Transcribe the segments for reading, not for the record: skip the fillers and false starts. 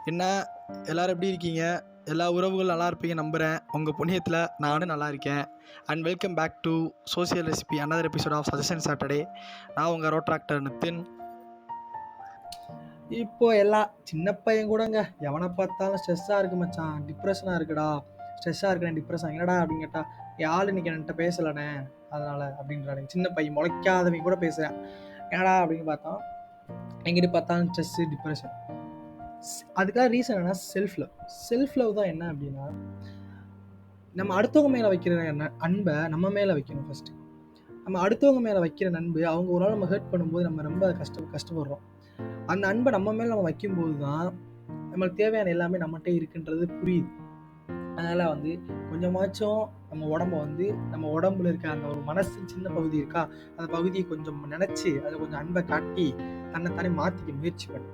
என்ன எல்லாரும் எப்படி இருக்கீங்க? எல்லா உறவுகள் நல்லா இருப்பீங்க நம்புகிறேன். உங்கள் புண்ணியத்தில் நானும் நல்லா இருக்கேன். And welcome back to social recipe another episode of suggestion Saturday. நான் உங்கள் ரோட்ராக்டர் நித்தின். இப்போ எல்லாம் சின்ன பையன் கூடங்க எவனை பார்த்தாலும் ஸ்ட்ரெஸ்ஸாக இருக்கு மச்சான், டிப்ரெஷனாக இருக்குடா, ஸ்ட்ரெஸ்ஸாக இருக்கிறேன், டிப்ரெஷன் என்னடா அப்படின்னு கேட்டால் யாழ் இன்னைக்கு என்கிட்ட பேசலண்ணே அதனால் அப்படின்றானுங்க. சின்ன பையன் முளைக்காதவங்க கூட பேசுகிறேன். என்னடா அப்படின்னு பார்த்தா எங்கிட்ட பார்த்தாலும் ஸ்ட்ரெஸ்ஸு, டிப்ரெஷன். அதுக்காக ரீசன் என்ன? செல்ஃப் லவ் தான். என்ன அப்படின்னா நம்ம அடுத்தவங்க மேலே வைக்கிற அன்பை நம்ம மேலே வைக்கணும். ஃபஸ்ட்டு நம்ம அடுத்தவங்க மேலே வைக்கிற அன்பு அவங்க ஒரு நாள் நம்ம ஹர்ட் பண்ணும்போது நம்ம ரொம்ப கஷ்டப்படுறோம். அந்த அன்பை நம்ம மேலே நம்ம வைக்கும்போது தான் நம்மளுக்கு தேவையான எல்லாமே நம்மகிட்ட இருக்குன்றது புரியுது. அதனால் கொஞ்சமாச்சும் நம்ம உடம்புல இருக்க அந்த ஒரு மனசு சின்ன பகுதி இருக்கா, அந்த பகுதியை கொஞ்சம் நினச்சி அதை கொஞ்சம் அன்பை காட்டி தன்னைத்தானே மாற்றிக்க முயற்சி பண்ணு.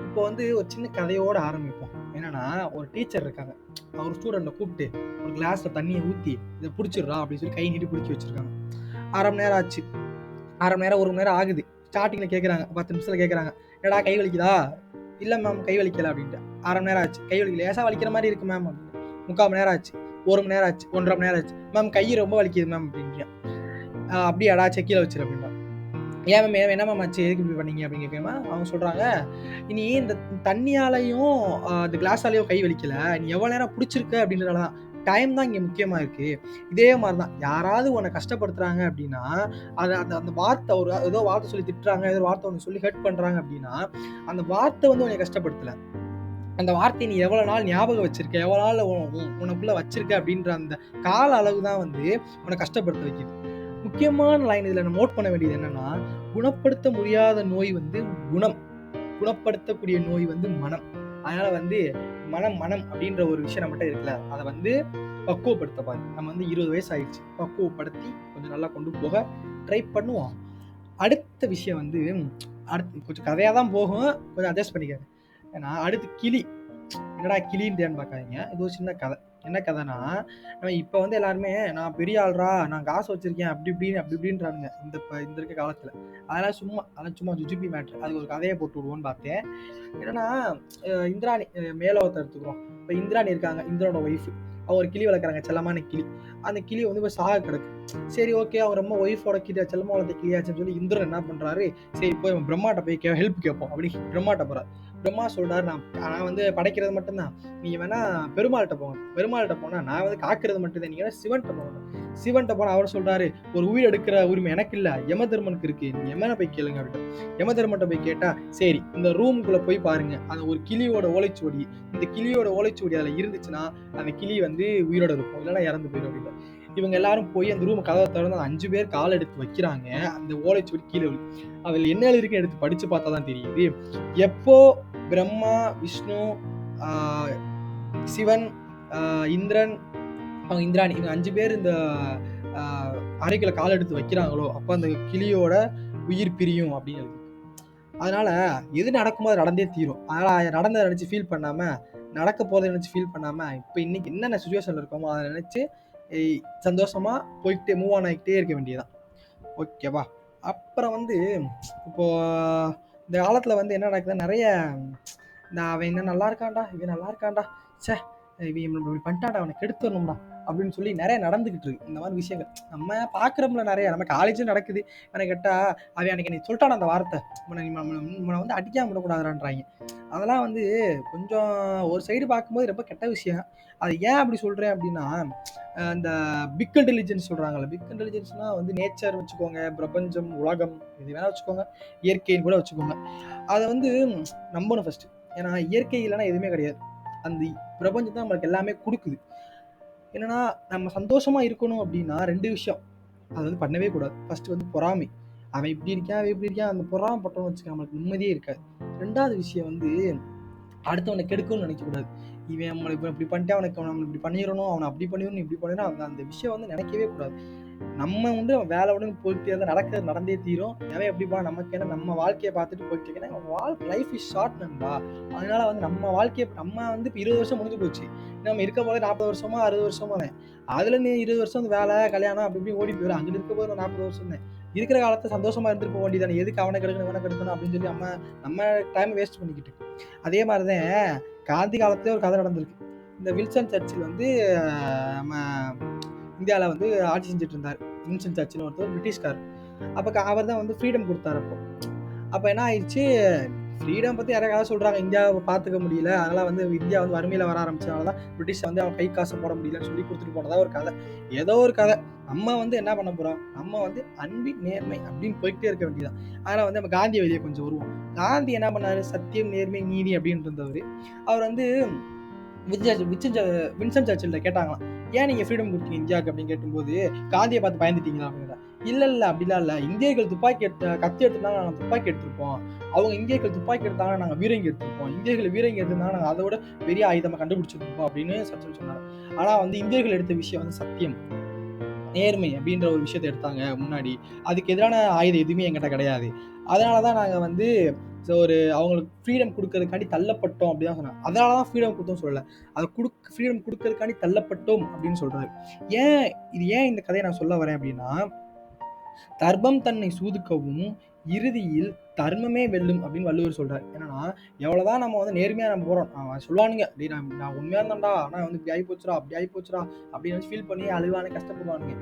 இப்போ ஒரு சின்ன கதையோடு ஆரம்பிப்போம். என்னன்னா, ஒரு டீச்சர் இருக்காங்க. அவர் ஸ்டூடெண்ட்டை கூப்பிட்டு ஒரு கிளாஸில் தண்ணியை ஊற்றி இதை பிடிச்சிடுறா அப்படின்னு சொல்லி கை நீட்டி பிடிச்சி வச்சுருக்காங்க. 1/2 மணி நேரம் ஆச்சு, 1/2 மணி நேரம் 1 மணி நேரம் ஆகுது. ஸ்டார்டிங்கில் கேட்குறாங்க, 10 நிமிஷத்தில் கேட்குறாங்க, என்னடா கை வலிக்குதா? இல்லை மேம் கை வலிக்கலை அப்படின்ட்டு. 1/2 மணி நேரம் ஆச்சு, கை வலிக்கல, லேசாக வலிக்கிற மாதிரி இருக்குது மேம் அப்படின்னு. 3/4 மணி நேரம் ஆச்சு, 1 மணி நேரம் ஆச்சு, 1.5 மணி நேரம் ஆச்சு, மேம் கை ரொம்ப வலிக்குது மேம் அப்படின்ட்டு. அப்படியாடா செக்கியில் வச்சிரு அப்படின்றான். ஏன் மேம் என்ன மேம் ஆச்சு, எதுக்கு இப்படி பண்ணீங்க அப்படின்னு கேட்குமா. அவங்க சொல்கிறாங்க, இனி இந்த தண்ணியாலையும் இந்த கிளாஸாலையும் கை வலிக்கலை, நீ எவ்வளோ நேரம் பிடிச்சிருக்க அப்படின்றதால தான். டைம் தான் இங்கே முக்கியமாக இருக்குது. இதே மாதிரி தான் யாராவது உன்னை கஷ்டப்படுத்துகிறாங்க அப்படின்னா அதை அந்த வார்த்தை ஏதோ வார்த்தை சொல்லி திட்டுறாங்க, ஏதோ வார்த்தை ஒன்று சொல்லி ஹெர்ட் பண்ணுறாங்க அப்படின்னா அந்த வார்த்தை உன்னை கஷ்டப்படுத்தலை. அந்த வார்த்தையை நீ எவ்வளோ நாள் ஞாபகம் வச்சிருக்க, எவ்வளோ நாள் உனக்குள்ளே வச்சிருக்க அப்படின்ற அந்த கால அளவு தான் உன்னை கஷ்டப்படுத்த வைக்குது. முக்கியமான லைன் இதில் நம்ம நோட் பண்ண வேண்டியது என்னன்னா, குணப்படுத்த முடியாத நோய் குணம், குணப்படுத்தக்கூடிய நோய் மனம். அதனால மனம் அப்படின்ற ஒரு விஷயம் நம்மகிட்ட இருக்குல்ல, அதை பக்குவப்படுத்த பாரு. நம்ம 20 வயசு ஆயிடுச்சு, பக்குவப்படுத்தி கொஞ்சம் நல்லா கொண்டு போக ட்ரை பண்ணுவோம். அடுத்த விஷயம் அடுத்து கொஞ்சம் கதையாக தான் போகும், கொஞ்சம் அட்ஜஸ்ட் பண்ணிக்க. ஏன்னா அடுத்து கிளி. என்னடா கிளின்னு பார்க்காதீங்க, இது ஒரு சின்ன கதை. என்ன கதைனா, நம்ம இப்போ எல்லாருமே நான் பெரிய ஆள்ரா, நான் காசு வச்சிருக்கேன் அப்படி இப்படின்றானுங்க இந்த இருக்க காலத்தில். அதெல்லாம் சும்மா ஜுஜுபி மேட்ரு. அது ஒரு கதையை போட்டு விடுவோன்னு பார்த்தேன். என்னன்னா, இந்திராணி மேலோகத்தை எடுத்துக்கிறோம். இப்போ இந்திராணி இருக்காங்க, இந்திரனோட ஒய்ஃபு. அவங்க ஒரு கிளி வளர்க்குறாங்க, செல்லமான கிளி. அந்த கிளி இப்போ சாக கிடக்கு. சரி ஓகே, அவங்க ரொம்ப ஒய்ஃபோட கிளி, செல்லமா வளர்த்த கிளியாச்சுன்னு சொல்லி இந்திரன் என்ன பண்ணுறாரு, சரி போய் பிரம்மாட்ட போய் ஹெல்ப் கேட்போம் அப்படி பிரம்மாட்ட போகிறார். பிரம்மா சொல்றாரு, நான் படைக்கிறது மட்டும்தான், நீங்க வேணா பெருமாள்கிட்ட போங்க. பெருமாள்கிட்ட போனா நான் காக்கிறது மட்டும்தான், நீங்க சிவன்கிட்ட போங்க. சிவன்கிட்ட போனா அவர் சொல்றாரு, ஒரு உயிர் எடுக்கிற உரிமை எனக்கு இல்ல, யம தர்மனுக்கு இருக்கு, நீங்க யமனை போய் கேளுங்க அப்படின்னு. யம தர்மன்ட்ட போய் கேட்டா, சரி இந்த ரூமுக்குள்ள போய் பாருங்க, அது ஒரு கிளியோட ஓலைச்சுவடி, இந்த கிளியோட ஓலைச்சுவடி அதுல இருந்துச்சுன்னா அந்த கிளி உயிரோட இருக்கும், இல்லைன்னா இறந்து போயிடும் அப்படின்னு. இவங்க எல்லாரும் போய் அந்த ரூம் கதவை திறந்து 5 பேர் கால் எடுத்து வைக்கிறாங்க. அந்த ஓலைச்சுவடி கீழே அதில் என்ன எழுதிருக்குன்னு எடுத்து படிச்சு பார்த்தா தான் தெரியுது. எப்போ பிரம்மா, விஷ்ணு, சிவன், இந்திரன், அவங்க இந்திராணி, இவங்க 5 பேர் இந்த அறைக்குள்ள கால் எடுத்து வைக்கிறாங்களோ அப்போ அந்த கிளியோட உயிர் பிரியும் அப்படின்னு எழுதி. அதனால எது நடக்குமோ அது நடந்தே தீரும். அதனால நடந்ததை நினைச்சு ஃபீல் பண்ணாம, நடக்க போறதை நினைச்சு ஃபீல் பண்ணாம, இப்போ இன்னைக்கு என்னென்ன சுச்சுவேஷன்ல இருக்கோமோ அதை நினைச்சு சந்தோஷமா போய்கிட்டே மூவ் ஆன் ஆகிட்டே இருக்க வேண்டியதான். ஓகேவா? அப்புறம் இப்போ இந்த காலத்துல என்ன நடக்குது, நிறைய அவன் என்ன நல்லா இருக்கான்டா, இவன் நல்லா இருக்கான்டா, சே இவன் இப்படி பண்ணிட்டான்டா, அவனை கெடுத்துடணும்டா அப்படின்னு சொல்லி நிறைய நடந்துகிட்டு இருக்கு. இந்த மாதிரி விஷயங்கள் நம்ம பார்க்குறோம்ல, நிறைய நம்ம காலேஜும் நடக்குது. எனக்கு கேட்டால் அவன் அன்னைக்கு நீ சொல்லிட்டான அந்த வார்த்தை, உன்னை அடிக்காம விடக்கூடாதுன்றாங்க. அதெல்லாம் கொஞ்சம் ஒரு சைடு பார்க்கும்போது ரொம்ப கெட்ட விஷயம். அது ஏன் அப்படி சொல்கிறேன் அப்படின்னா, இந்த பிக் இன்டெலிஜென்ஸ் சொல்கிறாங்கல்ல, பிக் இன்டெலிஜென்ஸ்னால் நேச்சர் வச்சுக்கோங்க, பிரபஞ்சம், உலகம், இது வேணால் வச்சுக்கோங்க, இயற்கைன்னு கூட வச்சுக்கோங்க. அதை நம்பணும் ஃபஸ்ட்டு. ஏன்னா இயற்கை இல்லைன்னா எதுவுமே கிடையாது. அந்த பிரபஞ்சம் தான் நம்மளுக்கு எல்லாமே கொடுக்குது. என்னன்னா, நம்ம சந்தோஷமா இருக்கணும் அப்படின்னா 2 விஷயம் அது பண்ணவே கூடாது. ஃபர்ஸ்ட் பொறாமை. அவன் இப்படி இருக்கான், அவன் இப்படி இருக்கான், அந்த பொறாமை பட்டோம்னு வச்சுக்க நம்மளுக்கு நிம்மதியே இருக்காது. 2வது விஷயம் அடுத்தவனை கெடுக்கணும்னு நினைக்கக்கூடாது. இவன் நம்மளை இப்படி பண்ணிட்டு நம்ம இப்படி பண்ணிடணும், அவனை அப்படி பண்ணிடணும், இப்படி பண்ணிடணும், அந்த விஷயம் நினைக்கவே கூடாது. நம்ம வேலை போயிட்டே இருந்தால் நடக்கிறது நடந்தே தீரும். எவன் எப்படி போனால் நமக்கு என்ன, நம்ம வாழ்க்கையை பார்த்துட்டு போயிட்டு இருக்கேன். லைஃப் இஸ் ஷார்ட் நண்பா. அதனால நம்ம வாழ்க்கையை நம்ம இப்போ 20 வருஷம் முடிஞ்சு போச்சு. நம்ம இருக்க போது 40 வருஷமா 60 வருஷமா தான். அதில் நீ 20 வருஷம் வேலை, கல்யாணம் அப்படி இப்படி ஓடி போயிடும். அங்கிட்டு இருக்க போது 40 வருஷம் தான். இருக்கிற காலத்தை சந்தோஷமா இருந்துட்டு போக வேண்டியதானே, எதுக்கு அவனை கெடுக்கணும் இவனை கெடுக்கணும் அப்படின்னு சொல்லி நம்ம டைம் வேஸ்ட் பண்ணிக்கிட்டு. அதே மாதிரிதான் காந்தி காலத்திலே ஒரு கதை நடந்திருக்கு. இந்த வில்சன் சர்ச்சில் வந்து நம்ம இந்தியாவில் வந்து ஆட்சி செஞ்சுட்டு இருந்தார். வில்சன் சர்ச்சில் ஒருத்தர் பிரிட்டிஷ்கார். அப்போ அவர் தான் வந்து ஃப்ரீடம் கொடுத்தாரு. அப்போ என்ன ஆயிடுச்சு, ஃப்ரீடம் பற்றி யாராவது சொல்கிறாங்க, இந்தியாவை பார்த்துக்க முடியல, அதனால் வந்து இந்தியா வந்து வறுமையில் வர ஆரம்பிச்சதுனால தான் பிரிட்டிஷ் வந்து அவன் கை காசு போட முடியலன்னு சொல்லி கொடுத்துட்டு போனதா ஒரு கதை. ஏதோ ஒரு கதை. நம்ம வந்து என்ன பண்ண போகிறோம், நம்ம வந்து அன்பின் நேர்மை அப்படின்னு போய்கிட்டே இருக்க வேண்டியதான். அதனால் வந்து நம்ம காந்தி வெளியே கொஞ்சம் வருவோம். காந்தி என்ன பண்ணாரு, சத்தியம் நேர்மை நீதி அப்படின்னு இருந்தவர். அவர் வந்து வின்சன் சர்ச்சில் கேட்டாங்களாம், ஏன் நீங்கள் ஃப்ரீடம் கொடுத்தீங்க இந்தியாவுக்கு அப்படின்னு கேட்டும்போது, காந்தியை பார்த்து பயந்துட்டீங்களா அப்படின்னா, இல்லை அப்படிலாம் இல்லை, இந்தியர்கள் கத்தி எடுத்துட்டாங்க, நாங்கள் துப்பாக்கி எடுத்திருப்போம், அவங்க இந்தியர்கள் துப்பாக்கி எடுத்தாங்க, நாங்கள் பீரங்கி எடுத்திருப்போம், இந்தியர்கள் பீரங்கி எடுத்திருந்தாங்க, நாங்கள் அதோட பெரிய ஆயுதமாக கண்டுபிடிச்சிருப்போம் அப்படின்னு சர்ச்சில் சொன்னாங்க. ஆனால் வந்து இந்தியர்கள் எடுத்த விஷயம் வந்து சத்தியம் நேர்மை அப்படின்ற ஒரு விஷயத்தை எடுத்தாங்க முன்னாடி. அதுக்கு எதிரான ஆயுதம் எதுவுமே எங்கிட்ட கிடையாது. அதனால தான் நாங்கள் வந்து அவங்களுக்கு ஃப்ரீடம் கொடுக்கறதுக்காண்டி தள்ளப்பட்டோம் அப்படின்னு தான் சொன்னாங்க. அதனால தான் ஃப்ரீடம் கொடுத்தோம் சொல்லலை, அதை ஃப்ரீடம் கொடுக்கறதுக்காண்டி தள்ளப்பட்டோம் அப்படின்னு சொல்றாரு. ஏன் இந்த கதையை நான் சொல்ல வரேன் அப்படின்னா, தர்மம் தன்னை சூதுக்கவும் இறுதியில் தர்மமே வெல்லும் அப்படின்னு வள்ளுவர் சொல்றாரு. என்னன்னா, எவ்வளவுதான் நம்ம வந்து நேர்மையா நம்ம போறோம், சொல்லுவானுங்க, நான் உண்மையா இருந்தாண்டா, ஆனா வந்து இப்படி ஆகி போச்சுடா அப்படி ஆகி போச்சுடா அப்படின்னு ஃபீல் பண்ணி அழுவானு கஷ்டப்படுவானுங்க.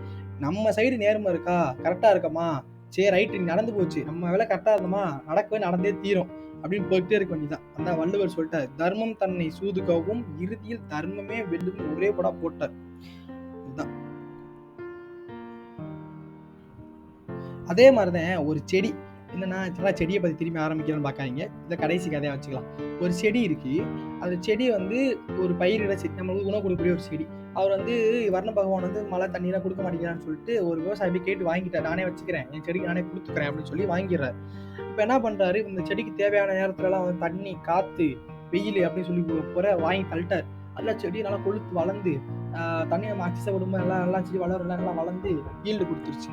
நம்ம சைடு நேர்மை இருக்கா, கரெக்டா இருக்கமா, சரி ரைட்டு நடந்து போச்சு, நம்ம வேலை கரெக்டா இருந்தோமா, நடந்தே தீரும் அப்படின்னு போயிட்டே இருக்க வேண்டியதான். அந்த வள்ளுவர் சொல்லிட்டார், தர்மம் தன்னை சூதுக்கவும் இறுதியில் தர்மமே வெல்லும் ஒரே படா போட்டார். இதுதான். அதே மாதிரிதான் ஒரு செடி, என்னன்னா செடியை பத்தி திரும்பி ஆரம்பிக்கிறேன்னு பார்க்காதீங்க, இதை கடைசி கதையா வச்சுக்கலாம். ஒரு செடி இருக்கு, அந்த செடி வந்து ஒரு பயிரிட செடி, நம்மளுக்கு உணவு கொடுக்கக்கூடிய ஒரு செடி. அவர் வந்து வர்ண பகவான் வந்து மழை தண்ணியெல்லாம் கொடுக்க மாட்டேங்கிறான்னு சொல்லிட்டு ஒரு விவசாயி கேட்டு வாங்கிட்டார், நானே வச்சுக்கிறேன், என் செடிக்கு நானே கொடுத்துக்கிறேன் அப்படின்னு சொல்லி வாங்கிடுறாரு. இப்போ என்ன பண்றாரு, இந்த செடிக்கு தேவையான நேரத்துலலாம் வந்து தண்ணி காத்து வெயில் அப்படின்னு சொல்லி வாங்கி தள்ளிட்டார். நல்லா செடி நல்லா கொழுத்து வளர்ந்து தண்ணி நம்ம அக்சஸ் விடும்போது எல்லாம் செடி நல்லா வளர்ந்து ஈல்டு கொடுத்துருச்சு.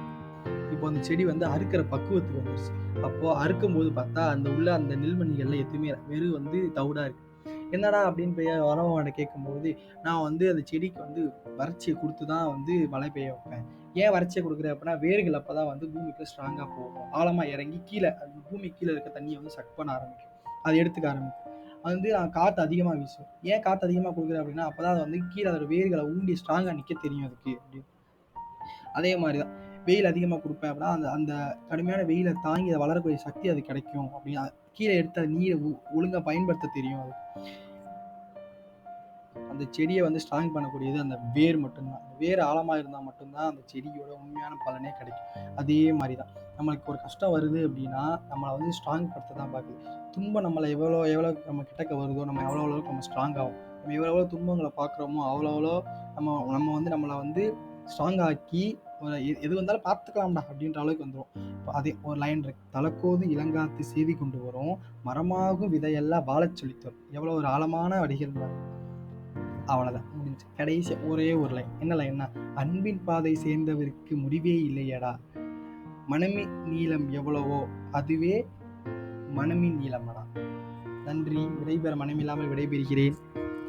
இப்போ அந்த செடி வந்து அறுக்கிற பக்குவத்துக்கு வந்துருச்சு. அப்போ அறுக்கும் போது பார்த்தா அந்த நெல்மணிகள்லாம் எதுவுமே வெறும் வந்து தவிடா இருக்கு. என்னடா அப்படின்னு போய் வரவன்கிட்ட கேட்கும்போது, நான் வந்து அந்த செடிக்கு வந்து வறட்சியை கொடுத்து தான் வந்து மழை பெய்ய வைப்பேன். ஏன் வறட்சியை கொடுக்குறேன் அப்படின்னா, வேர்கள் அப்பதான் வந்து பூமிக்கு ஸ்ட்ராங்கா போகும், ஆழமா இறங்கி கீழே பூமி கீழே இருக்க தண்ணியை வந்து சக் பண்ண ஆரம்பிக்கும், அதை எடுத்துக்க ஆரம்பிக்கும். அது வந்து நான் காற்று அதிகமாக வீசும். ஏன் காற்று அதிகமாக கொடுக்குறேன் அப்படின்னா, அப்பதான் அது வந்து கீழே அதோட வேர்களை ஊண்டி ஸ்ட்ராங்கா நிற்க தெரியும் அதுக்கு அப்படின்னு. அதே மாதிரிதான் வெயில் அதிகமாக கொடுப்பேன் அப்படின்னா, அந்த கடுமையான வெயிலை தாங்கி அதை வளரக்கூடிய சக்தி அது கிடைக்கும் அப்படின்னு, கீழே எடுத்து நீரை ஒழுங்கா பயன்படுத்த தெரியும். அது அந்த செடியை வந்து ஸ்ட்ராங் பண்ணக்கூடியது அந்த வேர் மட்டும்தான். அந்த வேர் ஆழமாக இருந்தால் மட்டும்தான் அந்த செடியோட உண்மையான பலனே கிடைக்கும். அதே மாதிரி தான் நம்மளுக்கு ஒரு கஷ்டம் வருது அப்படின்னா, நம்மளை வந்து ஸ்ட்ராங் படுத்த தான் பார்க்குது. துன்பம் நம்மளை எவ்வளோ நம்ம கிட்டக்க வருதோ, நம்ம எவ்வளோக்கு நம்ம ஸ்ட்ராங் ஆகும். நம்ம எவ்வளோ துன்பங்களை பார்க்குறோமோ அவ்வளோ நம்ம வந்து நம்மளை வந்து ஸ்ட்ராங் ஆக்கி எது வந்தாலும் பார்த்துக்கலாம்டா அப்படின்ற அளவுக்கு வந்துடும். இப்போ அதே ஒரு லைன் இருக்கு, தலக்கோது இளங்காத்து செய்தி கொண்டு வரும், மரமாகும் விதையெல்லாம் வாழச் சொல்லித்தரும். எவ்வளோ ஒரு ஆழமான வடிகள். அவ்வளோதான் முடிஞ்சு. கடைசி ஒரே ஒரு லைன், என்ன லைன்னா, அன்பின் பாதை சேர்ந்தவருக்கு முடிவே இல்லையடா, மனமின் நீளம் எவ்வளவோ அதுவே மனமின் நீளமடா. நன்றி. விடைபெற மனமில்லாமல் விடைபெறுகிறேன்.